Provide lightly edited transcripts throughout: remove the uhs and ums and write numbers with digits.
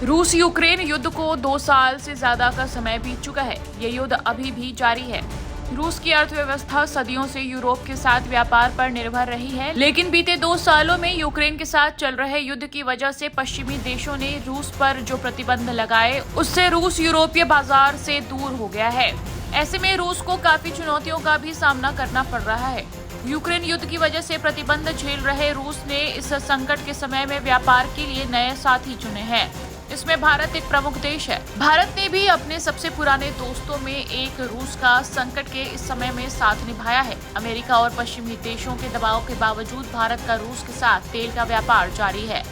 रूस यूक्रेन युद्ध को 2 साल से ज्यादा का समय बीत चुका है। ये युद्ध अभी भी जारी है। रूस की अर्थव्यवस्था सदियों से यूरोप के साथ व्यापार पर निर्भर रही है, लेकिन बीते 2 सालों में यूक्रेन के साथ चल रहे युद्ध की वजह से पश्चिमी देशों ने रूस पर जो प्रतिबंध लगाए, उससे रूस यूरोपीय बाजार से दूर हो गया है। ऐसे में रूस को काफी चुनौतियों का भी सामना करना पड़ रहा है। यूक्रेन युद्ध की वजह से प्रतिबंध झेल रहे रूस ने इस संकट के समय में व्यापार के लिए नए साथी चुने हैं। इसमें भारत एक प्रमुख देश है। भारत ने भी अपने सबसे पुराने दोस्तों में एक रूस का संकट के इस समय में साथ निभाया है। अमेरिका और पश्चिमी देशों के दबाव के बावजूद भारत का रूस के साथ तेल का व्यापार जारी है।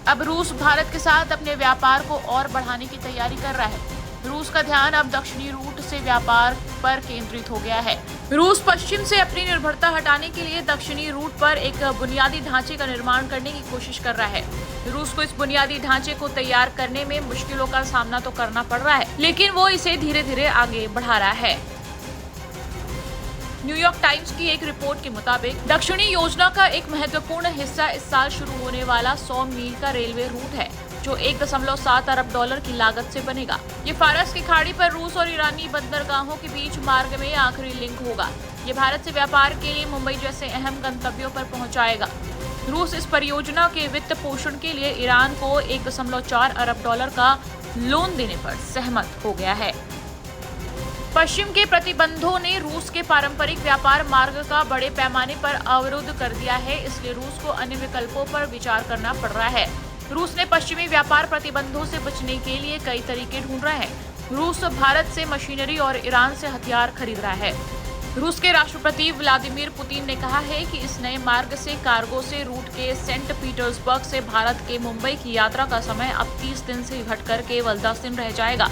अब रूस भारत के साथ अपने व्यापार को और बढ़ाने की तैयारी कर रहा है। रूस का ध्यान अब दक्षिणी रूट से व्यापार पर केंद्रित हो गया है। रूस पश्चिम से अपनी निर्भरता हटाने के लिए दक्षिणी रूट पर एक बुनियादी ढांचे का निर्माण करने की कोशिश कर रहा है। रूस को इस बुनियादी ढांचे को तैयार करने में मुश्किलों का सामना तो करना पड़ रहा है, लेकिन वो इसे धीरे धीरे आगे बढ़ा रहा है। न्यूयॉर्क टाइम्स की एक रिपोर्ट के मुताबिक दक्षिणी योजना का एक महत्वपूर्ण हिस्सा इस साल शुरू होने वाला 100 मील का रेलवे रूट है, जो 1.7 अरब डॉलर की लागत से बनेगा। ये फारस की खाड़ी पर रूस और ईरानी बंदरगाहों के बीच मार्ग में आखिरी लिंक होगा। ये भारत से व्यापार के लिए मुंबई जैसे अहम गंतव्यों पर पहुंचाएगा। रूस इस परियोजना के वित्त पोषण के लिए ईरान को 1.4 अरब डॉलर का लोन देने पर सहमत हो गया है। पश्चिम के प्रतिबंधों ने रूस के पारंपरिक व्यापार मार्ग का बड़े पैमाने पर अवरुद्ध कर दिया है, इसलिए रूस को अन्य विकल्पों पर विचार करना पड़ रहा है। रूस ने पश्चिमी व्यापार प्रतिबंधों से बचने के लिए कई तरीके ढूंढ रहे हैं। रूस भारत से मशीनरी और ईरान से हथियार खरीद रहा है। रूस के राष्ट्रपति व्लादिमीर पुतिन ने कहा है कि इस नए मार्ग से कार्गो से रूट के सेंट पीटर्सबर्ग से भारत के मुंबई की यात्रा का समय अब 30 दिन से घटकर केवल 10 दिन रह जाएगा।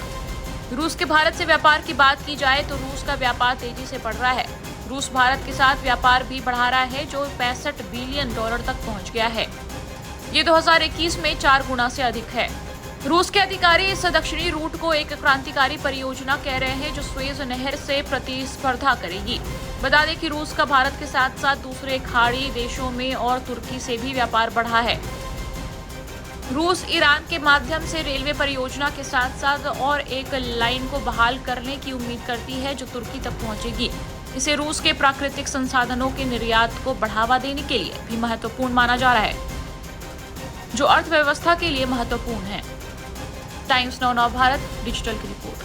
रूस के भारत से व्यापार की बात की जाए तो रूस का व्यापार तेजी से बढ़ रहा है। रूस भारत के साथ व्यापार भी बढ़ा रहा है, जो 65 बिलियन डॉलर तक पहुंच गया है। ये 2021 में 4 गुना से अधिक है। रूस के अधिकारी इस दक्षिणी रूट को एक क्रांतिकारी परियोजना कह रहे हैं, जो स्वेज नहर से प्रतिस्पर्धा करेगी। बता दें कि रूस का भारत के साथ साथ दूसरे खाड़ी देशों में और तुर्की से भी व्यापार बढ़ा है। रूस ईरान के माध्यम से रेलवे परियोजना के साथ साथ और एक लाइन को बहाल करने की उम्मीद करती है, जो तुर्की तक पहुंचेगी। इसे रूस के प्राकृतिक संसाधनों के निर्यात को बढ़ावा देने के लिए भी महत्वपूर्ण माना जा रहा है, जो अर्थव्यवस्था के लिए महत्वपूर्ण है। टाइम्स नाउ भारत डिजिटल की रिपोर्ट।